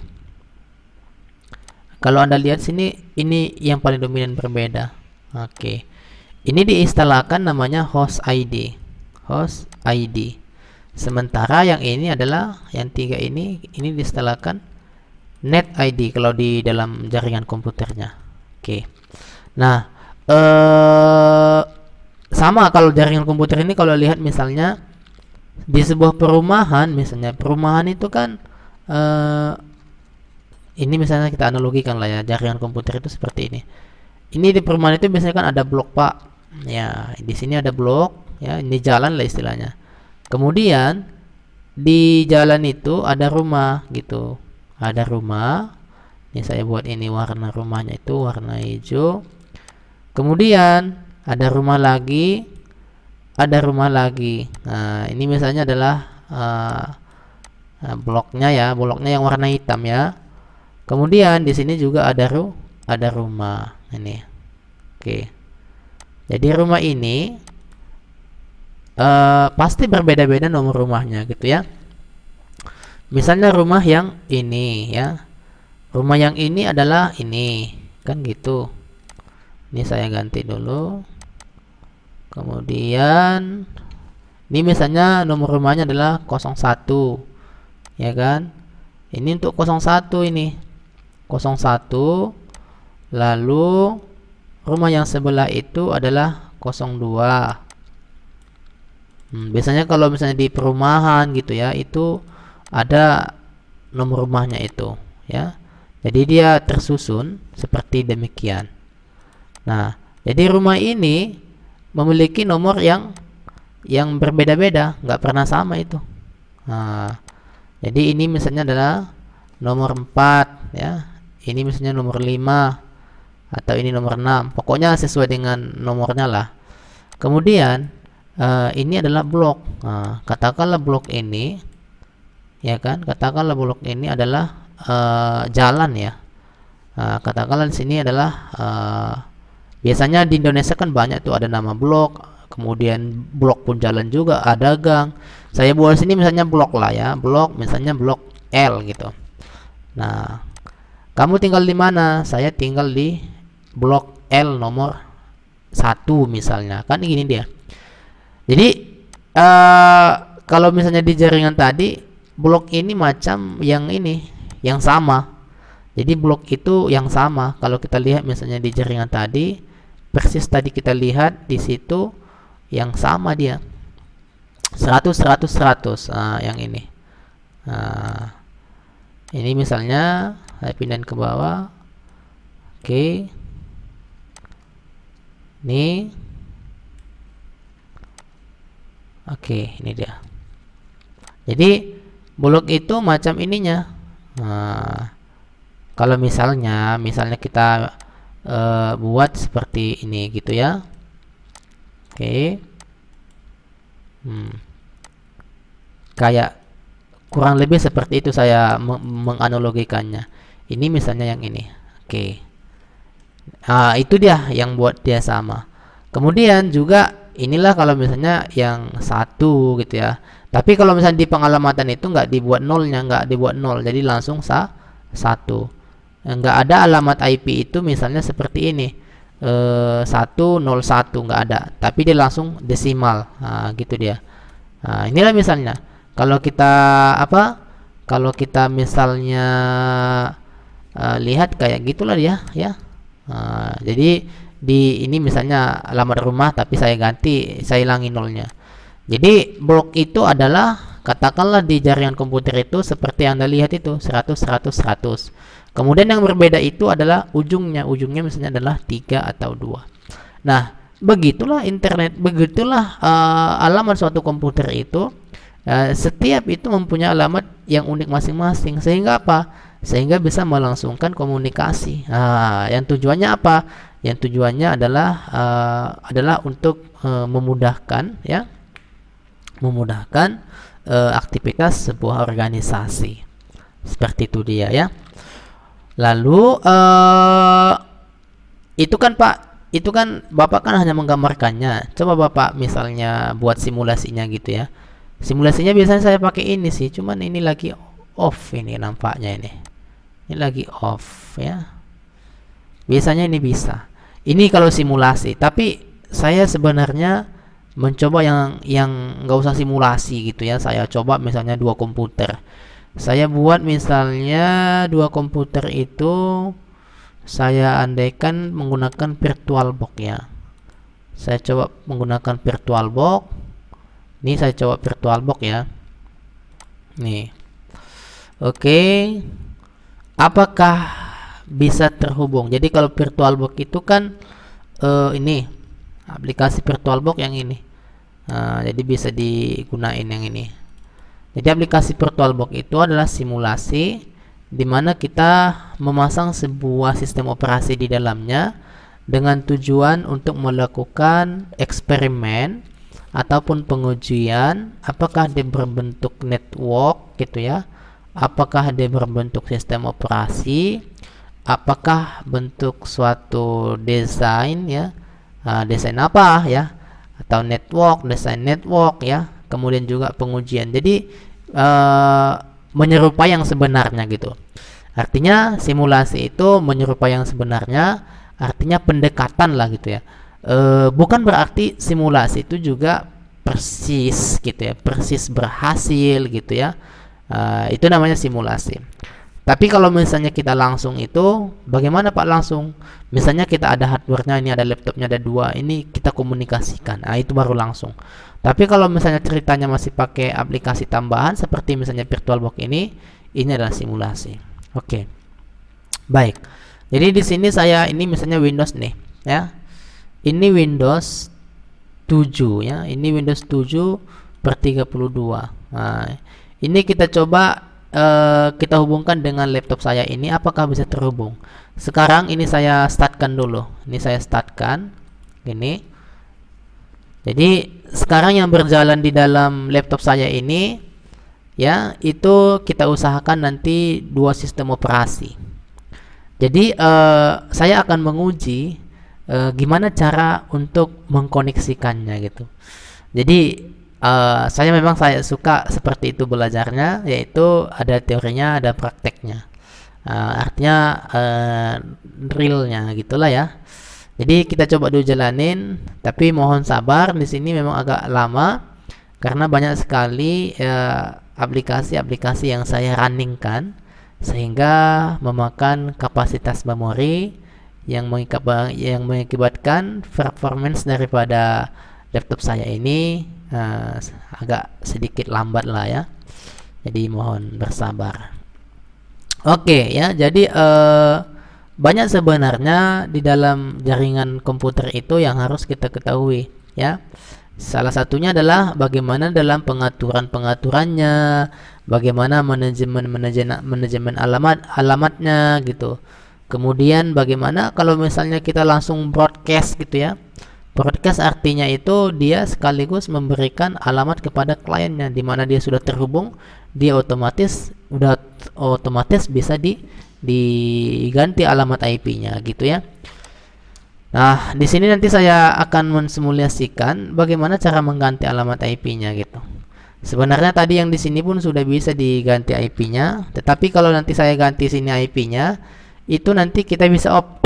A: Kalau Anda lihat sini, ini yang paling dominan berbeda. Oke. Ini diistilahkan namanya host ID. Host ID. Sementara yang ini adalah yang 3 ini diistilahkan net ID kalau di dalam jaringan komputernya. Oke. Nah, sama kalau jaringan komputer ini, kalau lihat misalnya di sebuah perumahan, misalnya perumahan itu kan ini misalnya kita analogikan lah ya, jaringan komputer itu seperti ini. Ini di perumahan itu biasanya kan ada blok, Pak. Ya, di sini ada blok, ya, ini jalan lah istilahnya. Kemudian di jalan itu ada rumah gitu. Ada rumah. Ini saya buat ini warna rumahnya itu warna hijau. Kemudian ada rumah lagi, ada rumah lagi. Nah, ini misalnya adalah bloknya ya, bloknya yang warna hitam ya. Kemudian di sini juga ada rumah ini. Oke. Jadi rumah ini pasti berbeda-beda nomor rumahnya gitu ya. Misalnya rumah yang ini ya. Rumah yang ini adalah ini, kan gitu. Ini saya ganti dulu. Kemudian ini misalnya nomor rumahnya adalah 01. Ya kan? Ini untuk 01 ini. 01. Lalu rumah yang sebelah itu adalah 02. Biasanya kalau misalnya di perumahan gitu ya, itu ada nomor rumahnya itu ya. Jadi dia tersusun seperti demikian. Nah, jadi rumah ini memiliki nomor yang berbeda-beda, nggak pernah sama itu. Nah, jadi ini misalnya adalah nomor 4 ya. Ini misalnya nomor 5 atau ini nomor 6. Pokoknya sesuai dengan nomornya lah. Kemudian ini adalah blok. Nah, katakanlah blok ini ya kan, katakanlah blok ini adalah jalan ya. Katakanlah di sini adalah biasanya di Indonesia kan banyak tuh ada nama blok, kemudian blok pun jalan juga, ada gang. Saya buat sini misalnya blok lah ya, blok misalnya blok L gitu. Nah, kamu tinggal di mana? Saya tinggal di blok L nomor 1 misalnya, kan gini dia. Jadi kalau misalnya di jaringan tadi, blok ini macam yang ini, yang sama. Jadi blok itu yang sama. Kalau kita lihat misalnya di jaringan tadi, persis tadi kita lihat di situ yang sama dia. 100 100 100. Yang ini. Ini misalnya saya pindahin ke bawah. Oke. Ini. Oke, ini dia. Jadi blok itu macam ininya. Kalau misalnya kita buat seperti ini gitu ya. Oke. Kayak kurang lebih seperti itu saya menganalogikannya. Ini misalnya yang ini. Oke. Itu dia yang buat dia sama. Kemudian juga inilah kalau misalnya yang 1 gitu ya. Tapi kalau misalnya di pengalamatan itu nggak dibuat nolnya, nggak dibuat 0, jadi langsung 1. Nggak ada alamat IP itu misalnya seperti ini 101, nggak ada, tapi dia langsung desimal. Gitu dia. Inilah misalnya kalau kita kalau kita misalnya lihat kayak gitulah dia ya. Jadi di ini misalnya alamat rumah, tapi saya ganti, saya hilangi nolnya. Jadi blok itu adalah, katakanlah di jaringan komputer itu seperti yang Anda lihat itu 100 100 100. Kemudian yang berbeda itu adalah ujungnya misalnya adalah 3 atau 2. Nah, begitulah internet, begitulah alamat suatu komputer itu. Setiap itu mempunyai alamat yang unik masing-masing. Sehingga apa? Sehingga bisa melangsungkan komunikasi. Yang tujuannya apa? Yang tujuannya adalah untuk memudahkan ya, memudahkan aktivitas sebuah organisasi. Seperti itu dia ya. Lalu itu kan Pak, itu kan Bapak kan hanya menggambarkannya. Coba Bapak misalnya buat simulasinya gitu ya. Simulasinya biasanya saya pakai ini sih, cuman ini lagi off ini nampaknya ini. Ini lagi off ya. Biasanya ini bisa. Ini kalau simulasi, tapi saya sebenarnya mencoba yang nggak usah simulasi gitu ya. Saya coba misalnya dua komputer. Saya buat misalnya dua komputer itu saya andaikan menggunakan VirtualBox ya. Saya coba menggunakan VirtualBox. Ini saya coba VirtualBox ya. Nih. Oke. Apakah bisa terhubung? Jadi kalau VirtualBox itu kan ini aplikasi VirtualBox yang ini. Jadi bisa digunain yang ini. Jadi aplikasi VirtualBox itu adalah simulasi di mana kita memasang sebuah sistem operasi di dalamnya dengan tujuan untuk melakukan eksperimen ataupun pengujian apakah dia berbentuk network gitu ya, apakah dia berbentuk sistem operasi, apakah bentuk suatu desain ya, desain apa ya, atau desain network ya, kemudian juga pengujian. Jadi menyerupai yang sebenarnya gitu. Artinya simulasi itu menyerupai yang sebenarnya, artinya pendekatan lah gitu ya. Bukan berarti simulasi itu juga persis gitu ya, persis berhasil gitu ya. Itu namanya simulasi. Tapi kalau misalnya kita langsung itu, bagaimana Pak langsung? Misalnya kita ada hardware-nya, ini ada laptopnya, ada dua, ini kita komunikasikan. Itu baru langsung. Tapi kalau misalnya ceritanya masih pakai aplikasi tambahan seperti misalnya VirtualBox ini adalah simulasi. Oke. Baik. Jadi di sini saya ini misalnya Windows nih, ya. Ini Windows 7 ya. Ini Windows 7/32. Nah, ini kita coba kita hubungkan dengan laptop saya ini, apakah bisa terhubung. Sekarang ini saya startkan dulu. Ini saya startkan. Ini. Jadi sekarang yang berjalan di dalam laptop saya ini ya, itu kita usahakan nanti dua sistem operasi. Jadi saya akan menguji gimana cara untuk mengkoneksikannya gitu. Jadi saya suka seperti itu belajarnya, yaitu ada teorinya, ada prakteknya. Artinya realnya gitulah ya. Jadi kita coba dulu jalanin, tapi mohon sabar, di sini memang agak lama karena banyak sekali aplikasi-aplikasi yang saya runningkan sehingga memakan kapasitas memori yang mengakibatkan performance daripada laptop saya ini agak sedikit lambat lah ya. Jadi mohon bersabar. Oke ya, jadi banyak sebenarnya di dalam jaringan komputer itu yang harus kita ketahui ya. Salah satunya adalah bagaimana dalam pengaturannya, bagaimana manajemen alamatnya gitu. Kemudian bagaimana kalau misalnya kita langsung broadcast gitu ya. Broadcast artinya itu dia sekaligus memberikan alamat kepada kliennya, di mana dia sudah terhubung, dia otomatis bisa diganti alamat IP-nya gitu ya. Nah, di sini nanti saya akan mensimulasikan bagaimana cara mengganti alamat IP-nya gitu. Sebenarnya tadi yang di sini pun sudah bisa diganti IP-nya, tetapi kalau nanti saya ganti sini IP-nya, itu nanti kita bisa off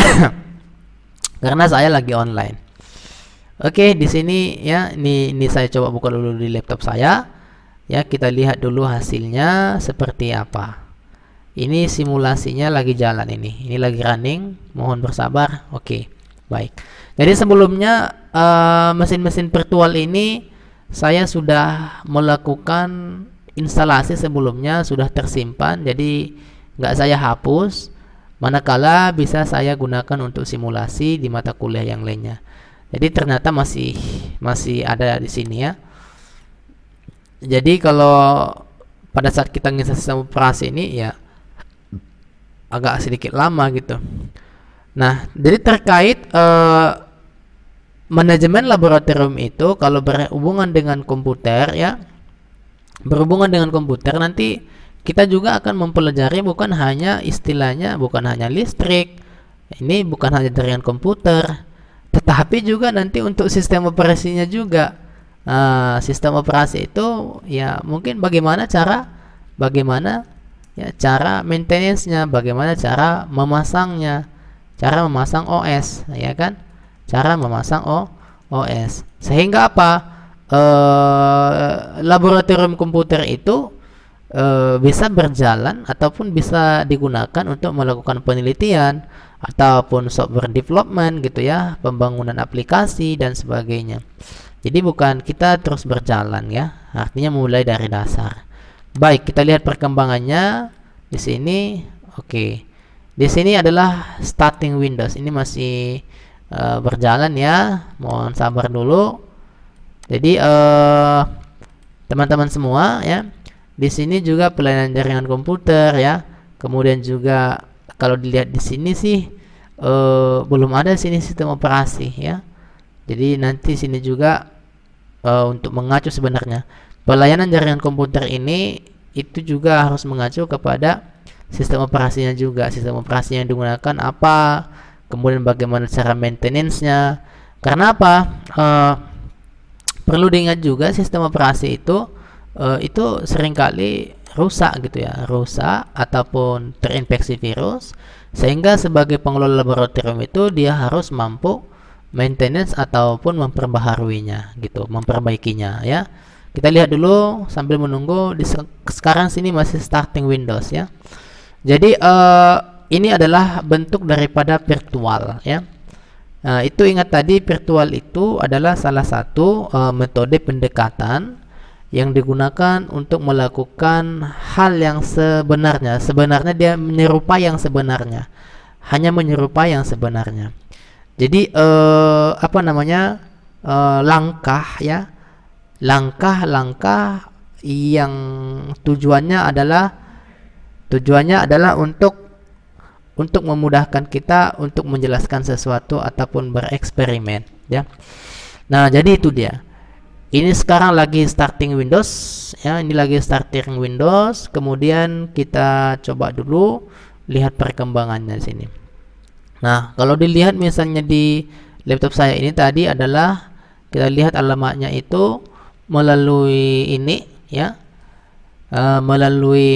A: karena saya lagi online. Oke, di sini ya, ini saya coba buka dulu di laptop saya. Ya, kita lihat dulu hasilnya seperti apa. Ini simulasinya lagi jalan ini. Ini lagi running. Mohon bersabar. Oke, baik. Jadi sebelumnya mesin-mesin virtual ini saya sudah melakukan instalasi sebelumnya, sudah tersimpan. Jadi nggak saya hapus. Manakala bisa saya gunakan untuk simulasi di mata kuliah yang lainnya. Jadi ternyata masih ada di sini ya. Jadi kalau pada saat kita ngisi sistem operasi ini ya agak sedikit lama gitu. Nah, jadi terkait manajemen laboratorium itu kalau berhubungan dengan komputer ya, berhubungan dengan komputer nanti kita juga akan mempelajari bukan hanya istilahnya, bukan hanya listrik, ini bukan hanya jaringan komputer, tetapi juga nanti untuk sistem operasinya juga. Sistem operasi itu ya mungkin bagaimana ya cara maintenance-nya, bagaimana cara memasangnya, cara memasang OS, ya kan? Cara memasang OS. Sehingga apa? Laboratorium komputer itu bisa berjalan ataupun bisa digunakan untuk melakukan penelitian ataupun software development gitu ya, pembangunan aplikasi dan sebagainya. Jadi bukan kita terus berjalan ya, artinya mulai dari dasar. Baik, kita lihat perkembangannya di sini. Oke. Di sini adalah starting Windows. Ini masih berjalan ya. Mohon sabar dulu. Jadi teman-teman semua ya, di sini juga pelayanan jaringan komputer ya. Kemudian juga kalau dilihat di sini sih belum ada sini sistem operasi ya. Jadi nanti sini juga untuk mengacu sebenarnya pelayanan jaringan komputer ini itu juga harus mengacu kepada sistem operasinya juga. Sistem operasi yang digunakan apa, kemudian bagaimana cara maintenance-nya. Karena apa? Perlu diingat juga sistem operasi itu seringkali rusak gitu ya, rusak ataupun terinfeksi virus, sehingga sebagai pengelola laboratorium itu dia harus mampu maintenance ataupun memperbaharuinya gitu, memperbaikinya ya. Kita lihat dulu sambil menunggu. Sekarang sini masih starting Windows ya. Jadi ini adalah bentuk daripada virtual ya. Itu ingat tadi, virtual itu adalah salah satu metode pendekatan yang digunakan untuk melakukan hal yang sebenarnya. Sebenarnya dia menyerupai yang sebenarnya, hanya menyerupai yang sebenarnya. Jadi apa namanya, langkah ya, langkah-langkah yang tujuannya adalah untuk memudahkan kita untuk menjelaskan sesuatu ataupun bereksperimen ya. Nah, jadi itu dia. Ini sekarang lagi starting Windows ya, ini lagi starting Windows. Kemudian kita coba dulu lihat perkembangannya di sini. Nah, kalau dilihat misalnya di laptop saya ini tadi adalah kita lihat alamatnya itu melalui ini ya, melalui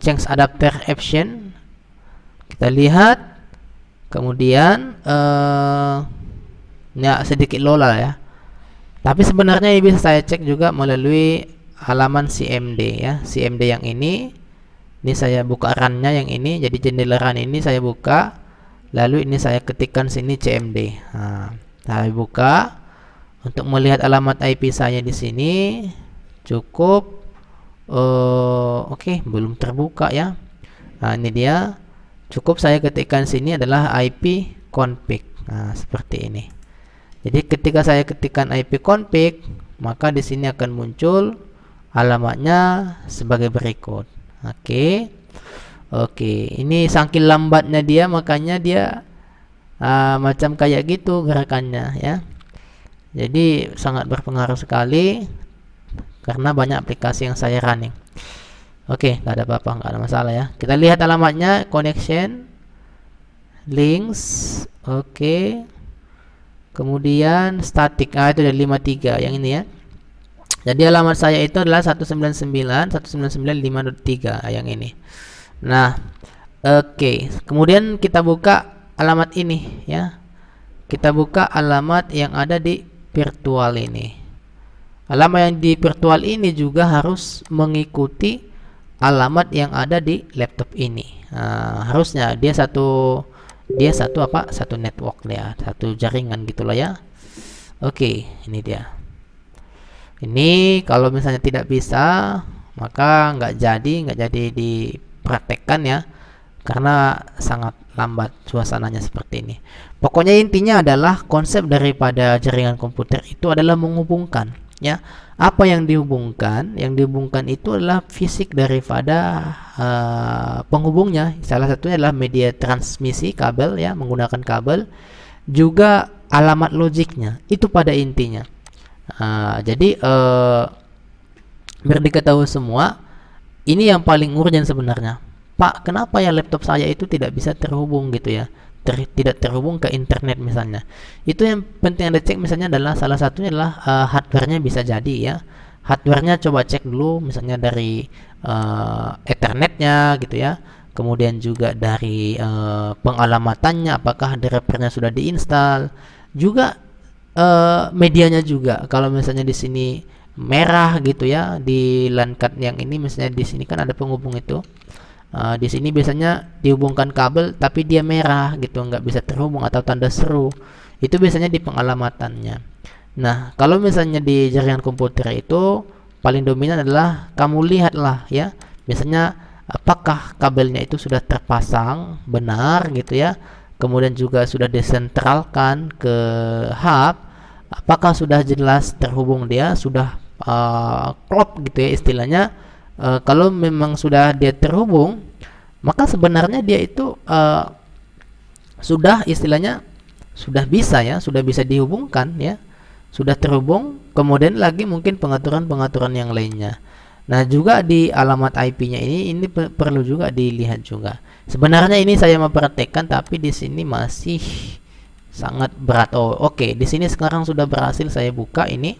A: change adapter option. Kita lihat, kemudian ya sedikit lola ya. Tapi sebenarnya ini bisa saya cek juga melalui halaman CMD ya. CMD yang ini saya buka run-nya yang ini. Jadi jendela run ini saya buka, lalu ini saya ketikkan sini CMD. Nah, saya buka untuk melihat alamat IP saya di sini. Cukup. Oke, belum terbuka ya. Nah, ini dia. Cukup saya ketikkan sini adalah IP config. Nah, seperti ini. Jadi ketika saya ketikkan IP config, maka di sini akan muncul alamatnya sebagai berikut. Oke. Ini saking lambatnya dia, makanya dia macam kayak gitu gerakannya ya. Jadi sangat berpengaruh sekali karena banyak aplikasi yang saya running. Oke, nggak ada apa-apa, nggak ada masalah ya. Kita lihat alamatnya, connection, links, oke. Kemudian static, itu dari 53 yang ini ya. Jadi alamat saya itu adalah 199.199.5.3 yang ini. Nah, oke. Kemudian kita buka alamat ini ya. Kita buka alamat yang ada di virtual ini. Alamat yang di virtual ini juga harus mengikuti alamat yang ada di laptop ini. Harusnya dia satu network ya, satu jaringan gitulah ya. Oke, ini dia. Ini kalau misalnya tidak bisa, maka nggak jadi dipraktekkan ya, karena sangat lambat suasananya seperti ini. Pokoknya intinya adalah konsep daripada jaringan komputer itu adalah menghubungkan ya. Apa yang dihubungkan? Yang dihubungkan itu adalah fisik daripada penghubungnya. Salah satunya adalah media transmisi kabel ya, menggunakan kabel. Juga alamat logiknya. Itu pada intinya. Jadi biar diketahui semua, ini yang paling urgent sebenarnya. Pak, kenapa ya laptop saya itu tidak bisa terhubung gitu ya, tidak terhubung ke internet misalnya. Itu yang penting Anda cek misalnya adalah salah satunya adalah hardware-nya bisa jadi ya. Hardware-nya coba cek dulu misalnya dari Ethernet-nya gitu ya. Kemudian juga dari pengalamatannya, apakah driver-nya sudah diinstal. Juga medianya juga. Kalau misalnya di sini merah gitu ya, di LAN card yang ini misalnya di sini kan ada penghubung itu. Di sini biasanya dihubungkan kabel tapi dia merah gitu, nggak bisa terhubung atau tanda seru. Itu biasanya di pengalamatannya. Nah, kalau misalnya di jaringan komputer itu paling dominan adalah kamu lihatlah ya, misalnya apakah kabelnya itu sudah terpasang benar gitu ya. Kemudian juga sudah desentralkan ke hub, apakah sudah jelas terhubung, dia sudah klop gitu ya istilahnya. Kalau memang sudah dia terhubung, maka sebenarnya dia itu sudah istilahnya sudah bisa ya, sudah bisa dihubungkan ya, sudah terhubung. Kemudian lagi mungkin pengaturan-pengaturan yang lainnya. Nah, juga di alamat IP-nya ini perlu juga dilihat juga. Sebenarnya ini saya mempraktekkan tapi di sini masih sangat berat. Oke. Di sini sekarang sudah berhasil saya buka ini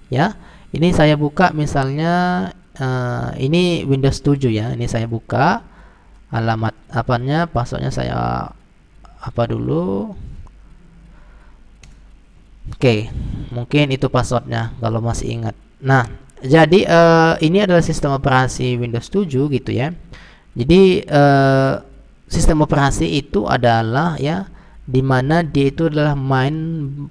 A: ya. Ini saya buka misalnya ini Windows 7 ya. Ini saya buka alamat apanya, passwordnya saya apa dulu. Oke, mungkin itu passwordnya kalau masih ingat. Nah, jadi ini adalah sistem operasi Windows 7 gitu ya. Jadi sistem operasi itu adalah ya, dimana dia itu adalah main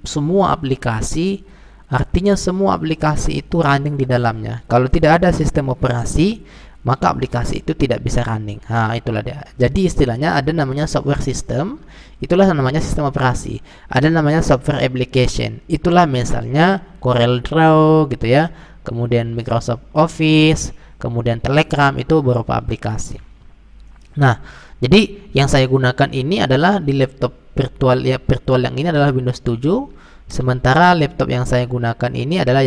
A: semua aplikasi. Artinya semua aplikasi itu running di dalamnya. Kalau tidak ada sistem operasi, maka aplikasi itu tidak bisa running. Nah, itulah dia. Jadi istilahnya ada namanya software system, itulah namanya sistem operasi. Ada namanya software application, itulah misalnya CorelDRAW gitu ya. Kemudian Microsoft Office, kemudian Telegram, itu berupa aplikasi. Nah, jadi yang saya gunakan ini adalah di laptop virtual ya, virtual yang ini adalah Windows 7. Sementara laptop yang saya gunakan ini adalah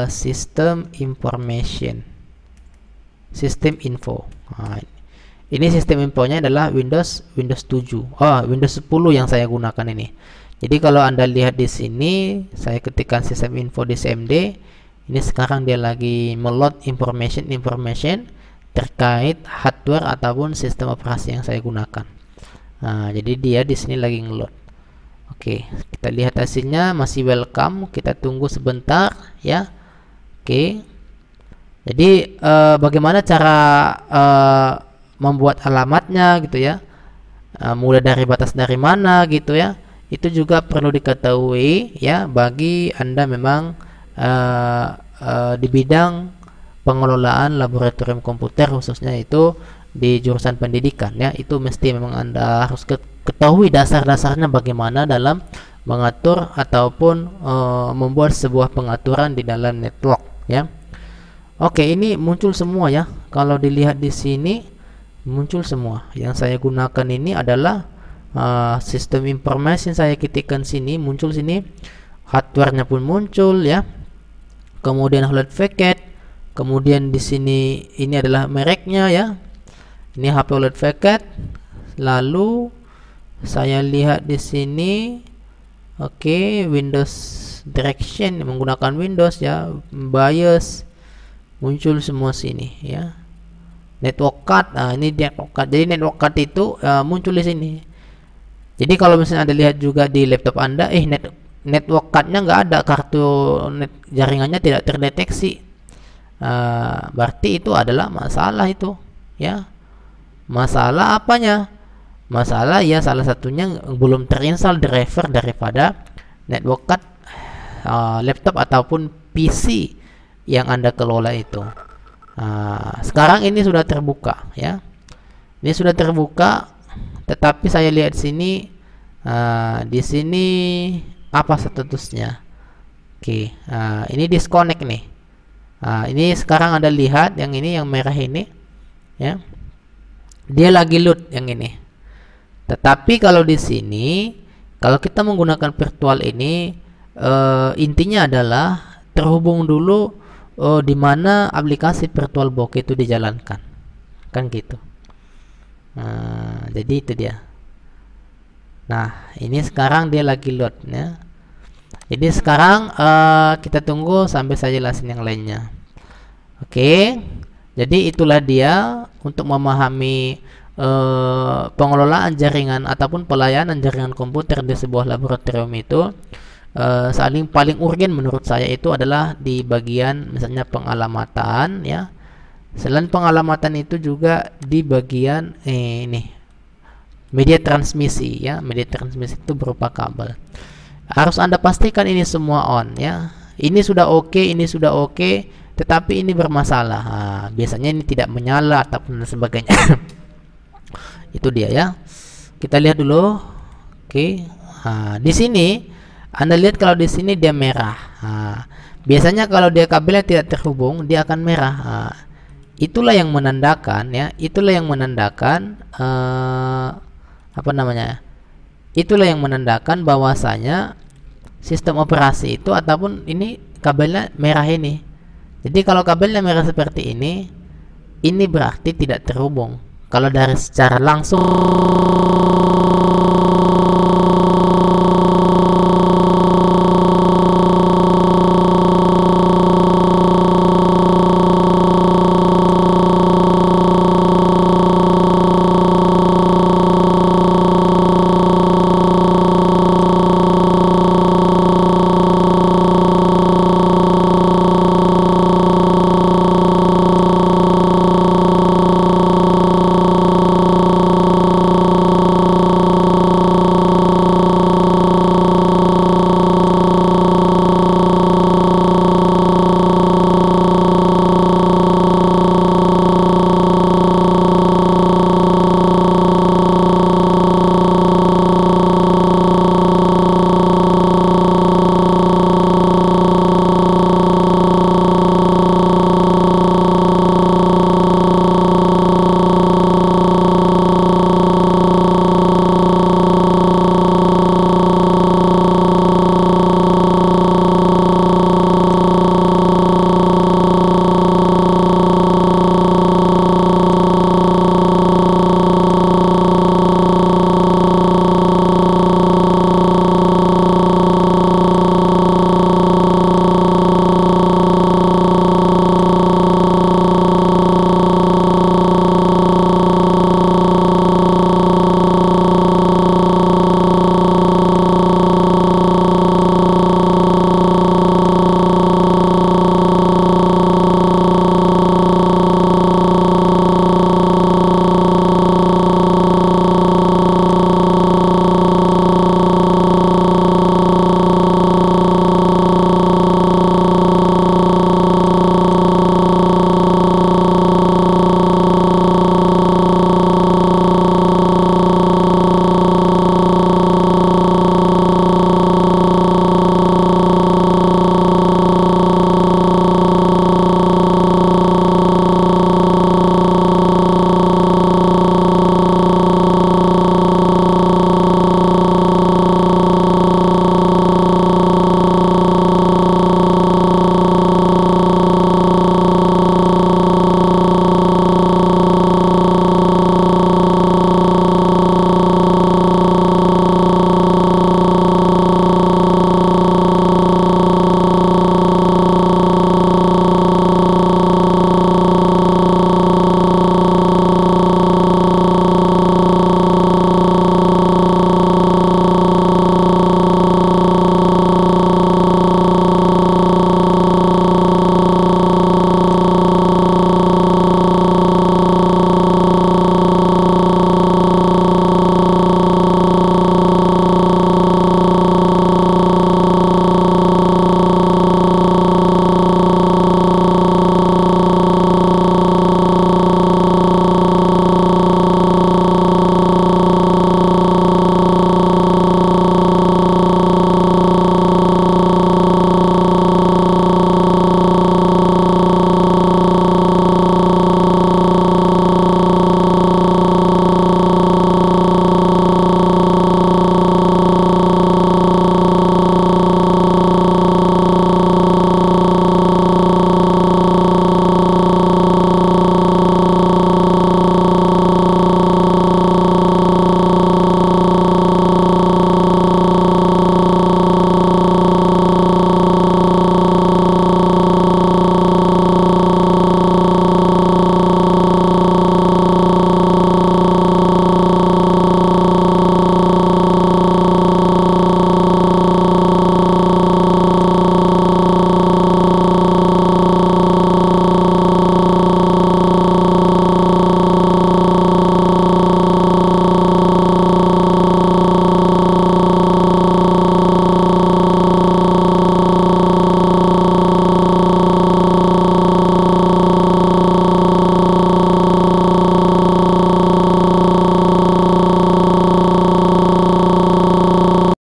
A: System Information, System Info. Nah, ini sistem infonya adalah Windows 7. Windows 10 yang saya gunakan ini. Jadi kalau Anda lihat di sini, saya ketikkan sistem info di CMD. Ini sekarang dia lagi meload information terkait hardware ataupun sistem operasi yang saya gunakan. Nah, jadi dia di sini lagi ngeload. Oke, kita lihat hasilnya masih welcome. Kita tunggu sebentar ya. Oke. Jadi bagaimana cara membuat alamatnya gitu ya? Mulai dari batas dari mana gitu ya? Itu juga perlu diketahui ya bagi Anda memang di bidang pengelolaan laboratorium komputer, khususnya itu di jurusan pendidikan ya. Itu mesti memang Anda harus ketahui dasar-dasarnya bagaimana dalam mengatur ataupun membuat sebuah pengaturan di dalam network ya. Oke, ini muncul semua ya. Kalau dilihat di sini muncul semua. Yang saya gunakan ini adalah sistem information. Saya ketikkan sini, muncul sini, hardware-nya pun muncul ya. Kemudian Hewlett Packard. Kemudian di sini ini adalah mereknya ya. Ini HP Hewlett Packard. Lalu saya lihat di sini, oke, Windows Direction menggunakan Windows ya, BIOS muncul semua sini ya. Network card, ini network card. Jadi network card itu muncul di sini. Jadi kalau misalnya Anda lihat juga di laptop Anda, network cardnya nggak ada, kartu jaringannya tidak terdeteksi. Berarti itu adalah masalah itu ya. Masalah apanya? Masalah ya salah satunya belum terinstall driver daripada network card laptop ataupun PC yang Anda kelola itu. Sekarang ini sudah terbuka ya. Ini sudah terbuka, tetapi saya lihat sini di sini apa statusnya? Oke, ini disconnect nih. Ini sekarang Anda lihat yang ini, yang merah ini ya. Dia lagi load yang ini. Tetapi kalau di sini, kalau kita menggunakan virtual ini, intinya adalah terhubung dulu di mana aplikasi VirtualBox itu dijalankan, kan gitu. Nah, jadi itu dia. Nah, ini sekarang dia lagi load ya. Jadi sekarang kita tunggu sampai saya jelasin yang lainnya. Oke, jadi itulah dia untuk memahami pengelolaan jaringan ataupun pelayanan jaringan komputer di sebuah laboratorium itu. Paling urgen menurut saya itu adalah di bagian misalnya pengalamatan ya. Selain pengalamatan itu juga di bagian ini media transmisi ya. Media transmisi itu berupa kabel. Harus Anda pastikan ini semua on ya. Ini sudah oke, ini sudah oke, tetapi ini bermasalah. Nah, biasanya ini tidak menyala ataupun sebagainya. Itu dia ya. Kita lihat dulu. Oke. Nah, di sini Anda lihat kalau di sini dia merah. Nah, biasanya kalau dia kabelnya tidak terhubung, dia akan merah. Nah, itulah yang menandakan ya. Itulah yang menandakan apa namanya? Itulah yang menandakan bahwasanya sistem operasi itu ataupun ini kabelnya merah ini. Jadi kalau kabelnya merah seperti ini berarti tidak terhubung. Kalau dari secara langsung